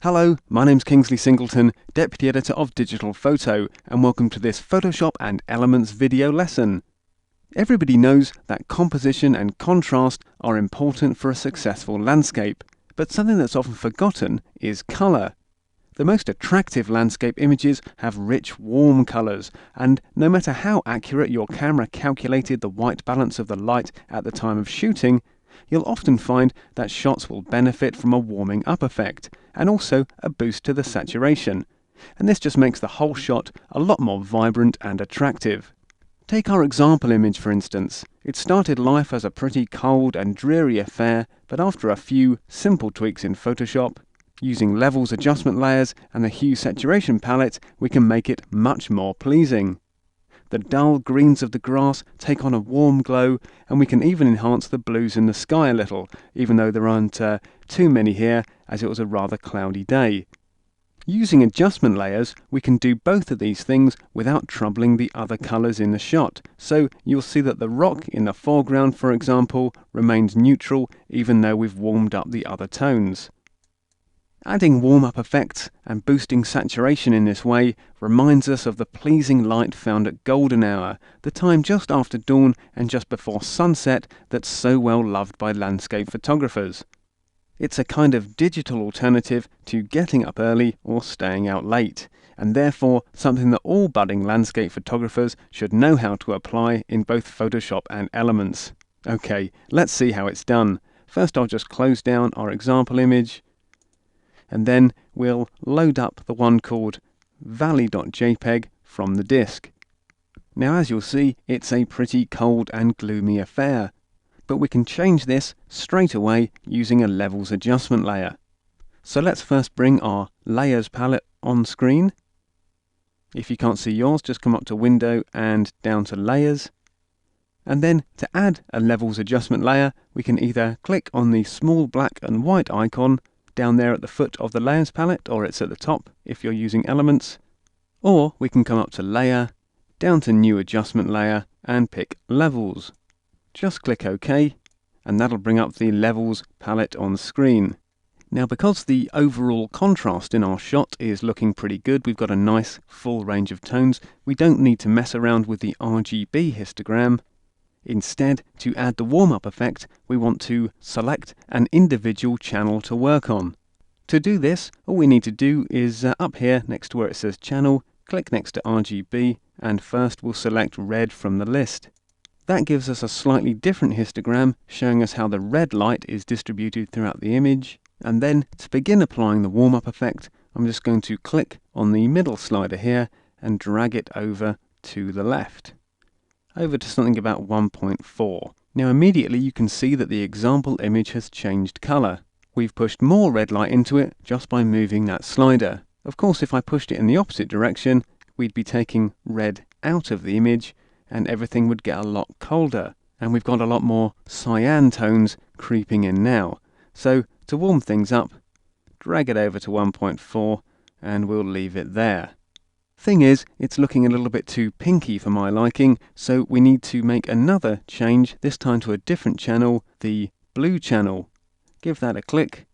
Hello, my name's Kingsley Singleton, Deputy Editor of Digital Photo, and welcome to this Photoshop and Elements video lesson. Everybody knows that composition and contrast are important for a successful landscape, but something that's often forgotten is colour. The most attractive landscape images have rich, warm colours, and no matter how accurate your camera calculated the white balance of the light at the time of shooting, you'll often find that shots will benefit from a warming up effect, and also a boost to the saturation. And this just makes the whole shot a lot more vibrant and attractive. Take our example image for instance. It started life as a pretty cold and dreary affair, but after a few simple tweaks in Photoshop, using levels adjustment layers and the hue saturation palette, we can make it much more pleasing. The dull greens of the grass take on a warm glow, and we can even enhance the blues in the sky a little, even though there aren't too many here, as it was a rather cloudy day. Using adjustment layers, we can do both of these things without troubling the other colours in the shot. So you'll see that the rock in the foreground, for example, remains neutral, even though we've warmed up the other tones. Adding warm-up effects and boosting saturation in this way reminds us of the pleasing light found at golden hour, the time just after dawn and just before sunset that's so well loved by landscape photographers. It's a kind of digital alternative to getting up early or staying out late, and therefore something that all budding landscape photographers should know how to apply in both Photoshop and Elements. Okay, let's see how it's done. First I'll just close down our example image, and then we'll load up the one called valley.jpg from the disk. Now as you'll see, it's a pretty cold and gloomy affair, but we can change this straight away using a levels adjustment layer. So let's first bring our layers palette on screen. If you can't see yours, just come up to Window and down to Layers. And then to add a levels adjustment layer, we can either click on the small black and white icon down there at the foot of the layers palette, or it's at the top if you're using Elements, or we can come up to Layer, down to New Adjustment Layer and pick Levels. Just click OK, and that'll bring up the Levels palette on screen. Now because the overall contrast in our shot is looking pretty good, we've got a nice full range of tones, we don't need to mess around with the RGB histogram. Instead, to add the warm-up effect, we want to select an individual channel to work on. To do this, all we need to do is up here next to where it says Channel, click next to RGB, and first we'll select Red from the list. That gives us a slightly different histogram, showing us how the red light is distributed throughout the image. And then, to begin applying the warm-up effect, I'm just going to click on the middle slider here and drag it over to the left, over to something about 1.4. Now immediately you can see that the example image has changed colour. We've pushed more red light into it just by moving that slider. Of course, if I pushed it in the opposite direction, we'd be taking red out of the image and everything would get a lot colder. And we've got a lot more cyan tones creeping in now. So to warm things up, drag it over to 1.4 and we'll leave it there. Thing is, it's looking a little bit too pinky for my liking, so we need to make another change, this time to a different channel, the blue channel. Give that a click,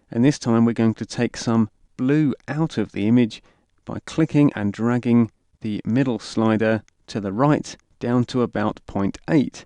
and this time we're going to take some blue out of the image by clicking and dragging the middle slider to the right down to about 0.8.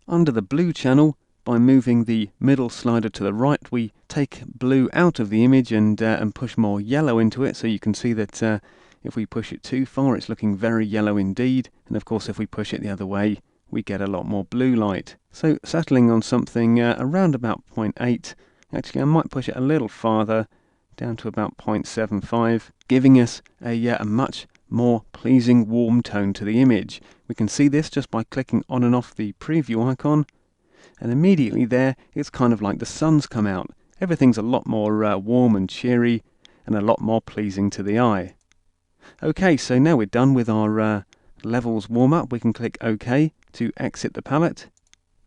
Under the blue channel, by moving the middle slider to the right, we take blue out of the image and push more yellow into it, so you can see that if we push it too far, it's looking very yellow indeed. And of course, if we push it the other way, we get a lot more blue light. So settling on something around about 0.8. Actually, I might push it a little farther, down to about 0.75, giving us a much more pleasing warm tone to the image. We can see this just by clicking on and off the preview icon. And immediately there, it's kind of like the sun's come out. Everything's a lot more warm and cheery, and a lot more pleasing to the eye. Okay, so now we're done with our levels warm-up. We can click OK to exit the palette.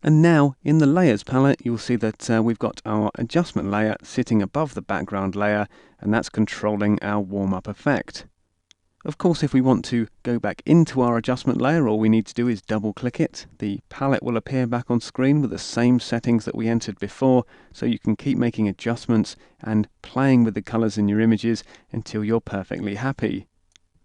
And now, in the Layers palette, you'll see that we've got our adjustment layer sitting above the background layer, and that's controlling our warm-up effect. Of course, if we want to go back into our adjustment layer, all we need to do is double click it. The palette will appear back on screen with the same settings that we entered before, so you can keep making adjustments and playing with the colours in your images until you're perfectly happy.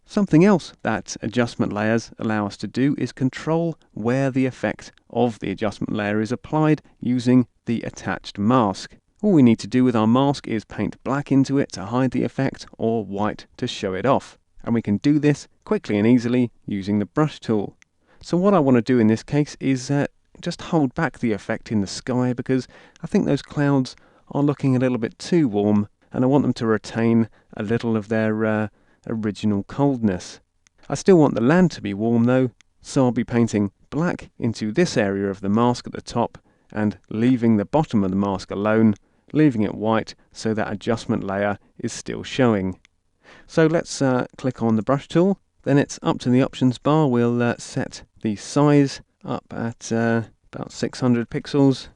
Something else that adjustment layers allow us to do is control where the effect of the adjustment layer is applied using the attached mask. All we need to do with our mask is paint black into it to hide the effect or white to show it off. And we can do this quickly and easily using the brush tool. So what I want to do in this case is just hold back the effect in the sky, because I think those clouds are looking a little bit too warm and I want them to retain a little of their original coldness. I still want the land to be warm though, so I'll be painting black into this area of the mask at the top and leaving the bottom of the mask alone, leaving it white so that adjustment layer is still showing. So let's click on the brush tool, then it's up to the options bar. We'll set the size up at about 600 pixels,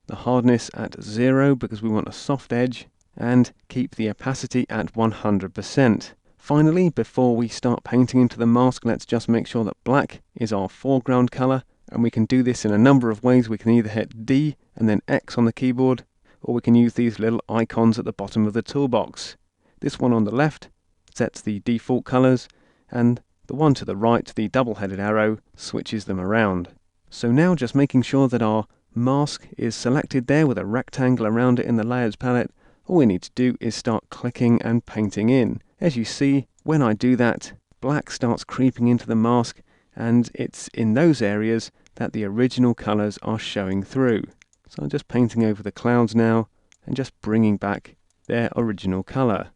the hardness at 0 because we want a soft edge, and keep the opacity at 100%. Finally, before we start painting into the mask, let's just make sure that black is our foreground colour, and we can do this in a number of ways. We can either hit D and then X on the keyboard, or we can use these little icons at the bottom of the toolbox. This one on the left sets the default colours, and the one to the right, the double-headed arrow, switches them around. So now just making sure that our mask is selected there with a rectangle around it in the layers palette, all we need to do is start clicking and painting in. As you see, when I do that, black starts creeping into the mask, and it's in those areas that the original colours are showing through. So I'm just painting over the clouds now and just bringing back their original colour.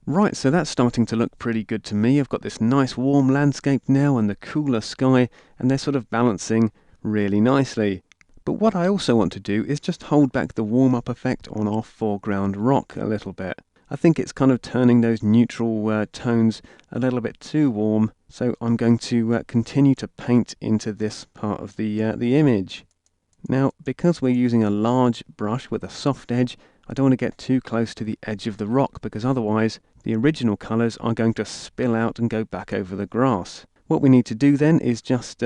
Right, so that's starting to look pretty good to me. I've got this nice warm landscape now and the cooler sky, and they're sort of balancing really nicely. But what I also want to do is just hold back the warm-up effect on our foreground rock a little bit. I think it's kind of turning those neutral tones a little bit too warm, so I'm going to continue to paint into this part of the image. Now, because we're using a large brush with a soft edge, I don't want to get too close to the edge of the rock, because otherwise the original colours are going to spill out and go back over the grass. What we need to do then is just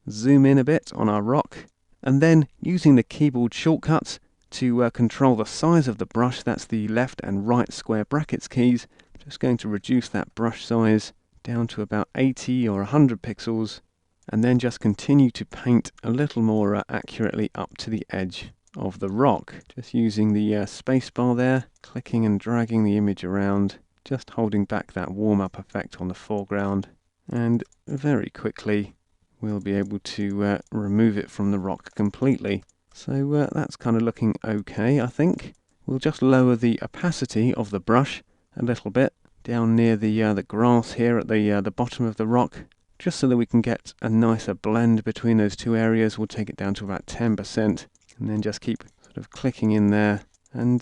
zoom in a bit on our rock, and then using the keyboard shortcuts to control the size of the brush, that's the left and right square brackets keys, just going to reduce that brush size down to about 80 or 100 pixels, and then just continue to paint a little more accurately up to the edge of the rock. Just using the space bar there, clicking and dragging the image around, just holding back that warm-up effect on the foreground, and very quickly we'll be able to remove it from the rock completely. So that's kind of looking okay, I think. We'll just lower the opacity of the brush a little bit down near the grass here at the bottom of the rock, just so that we can get a nicer blend between those two areas. We'll take it down to about 10%. And then just keep sort of clicking in there and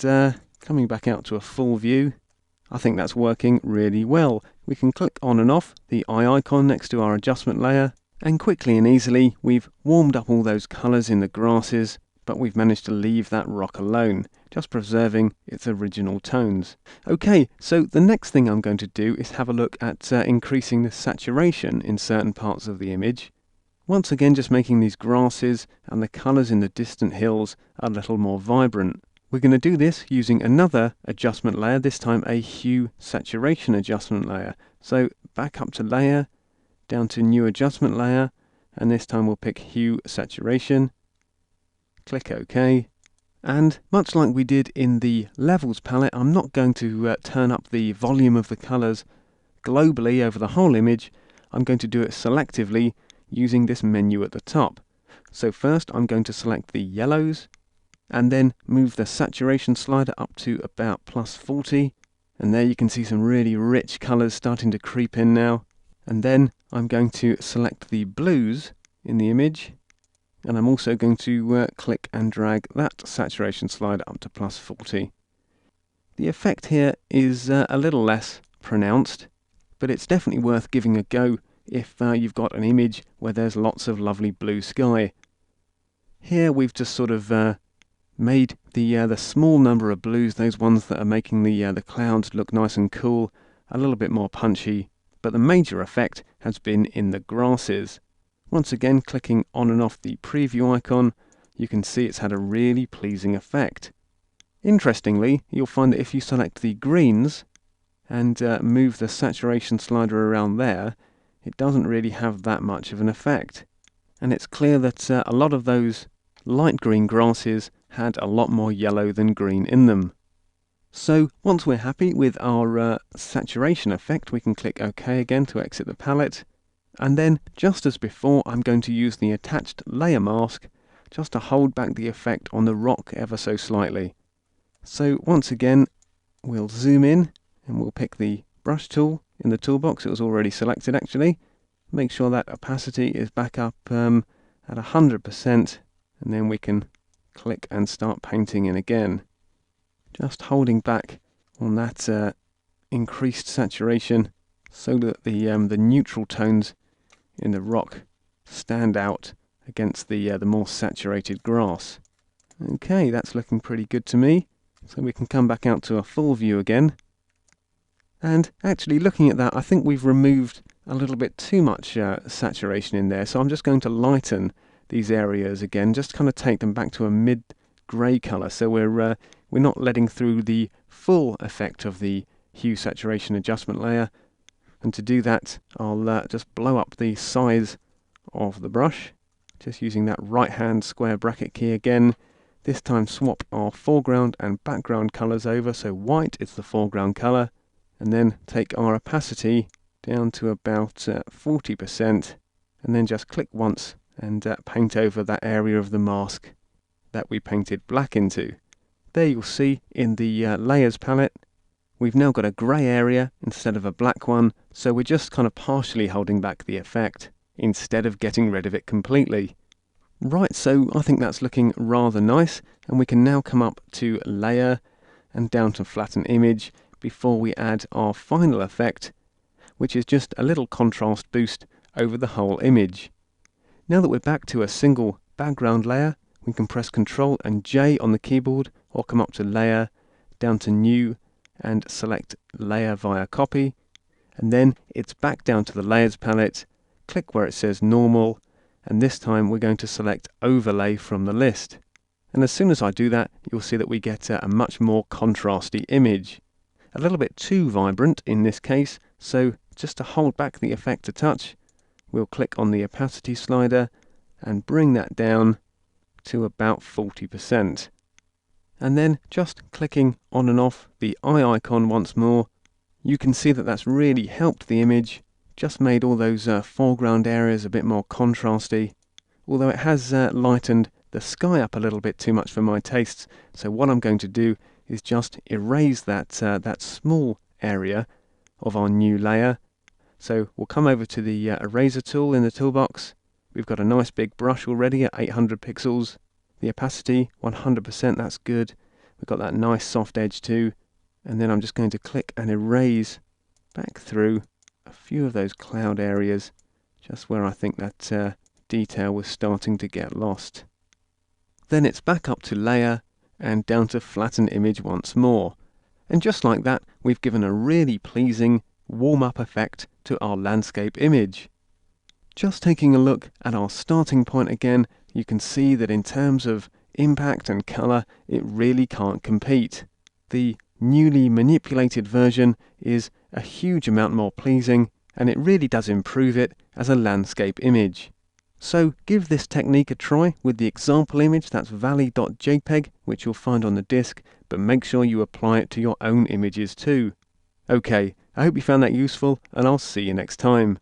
coming back out to a full view. I think that's working really well. We can click on and off the eye icon next to our adjustment layer, and quickly and easily we've warmed up all those colours in the grasses, but we've managed to leave that rock alone, just preserving its original tones. Okay, so the next thing I'm going to do is have a look at increasing the saturation in certain parts of the image. Once again, just making these grasses and the colours in the distant hills a little more vibrant. We're going to do this using another adjustment layer, this time a hue saturation adjustment layer. So back up to layer, down to new adjustment layer, and this time we'll pick hue saturation. Click OK. And much like we did in the levels palette, I'm not going to turn up the volume of the colours globally over the whole image. I'm going to do it selectively using this menu at the top. So first I'm going to select the yellows, and then move the saturation slider up to about +40, and there you can see some really rich colours starting to creep in now. And then I'm going to select the blues in the image, and I'm also going to click and drag that saturation slider up to +40. The effect here is a little less pronounced, but it's definitely worth giving a go if you've got an image where there's lots of lovely blue sky. Here we've just sort of made the small number of blues, those ones that are making the clouds look nice and cool, a little bit more punchy, but the major effect has been in the grasses. Once again, clicking on and off the preview icon, you can see it's had a really pleasing effect. Interestingly, you'll find that if you select the greens and move the saturation slider around there, it doesn't really have that much of an effect. And it's clear that a lot of those light green grasses had a lot more yellow than green in them. So once we're happy with our saturation effect, we can click OK again to exit the palette. And then, just as before, I'm going to use the attached layer mask just to hold back the effect on the rock ever so slightly. So once again, we'll zoom in and we'll pick the brush tool in the toolbox. It was already selected actually. Make sure that opacity is back up at 100%, and then we can click and start painting in again. Just holding back on that increased saturation so that the neutral tones in the rock stand out against the more saturated grass. Okay, that's looking pretty good to me. So we can come back out to a full view again. And actually looking at that, I think we've removed a little bit too much saturation in there. So I'm just going to lighten these areas again, just kind of take them back to a mid-grey colour. So we're not letting through the full effect of the hue saturation adjustment layer. And to do that, I'll just blow up the size of the brush, just using that right hand square bracket key again. This time swap our foreground and background colours over, so white is the foreground colour, and then take our opacity down to about 40%, and then just click once and paint over that area of the mask that we painted black into. There you'll see in the layers palette, we've now got a grey area instead of a black one, so we're just kind of partially holding back the effect instead of getting rid of it completely. Right, so I think that's looking rather nice, and we can now come up to layer and down to flatten image before we add our final effect, which is just a little contrast boost over the whole image. Now that we're back to a single background layer, we can press Ctrl and J on the keyboard, or come up to layer, down to new, and select layer via copy, and then it's back down to the layers palette, click where it says normal, and this time we're going to select overlay from the list. And as soon as I do that, you'll see that we get a much more contrasty image. A little bit too vibrant in this case, so just to hold back the effect a touch, we'll click on the opacity slider and bring that down to about 40%. And then just clicking on and off the eye icon once more, you can see that that's really helped the image, just made all those foreground areas a bit more contrasty, although it has lightened the sky up a little bit too much for my tastes. So what I'm going to do is just erase that small area of our new layer. So we'll come over to the eraser tool in the toolbox. We've got a nice big brush already at 800 pixels. The opacity 100%, that's good. We've got that nice soft edge too. And then I'm just going to click and erase back through a few of those cloud areas, just where I think that detail was starting to get lost. Then it's back up to layer and down to flatten image once more. And just like that, we've given a really pleasing warm-up effect to our landscape image. Just taking a look at our starting point again, you can see that in terms of impact and colour, it really can't compete. The newly manipulated version is a huge amount more pleasing, and it really does improve it as a landscape image. So give this technique a try with the example image, that's valley.jpg, which you'll find on the disk, but make sure you apply it to your own images too. Okay, I hope you found that useful, and I'll see you next time.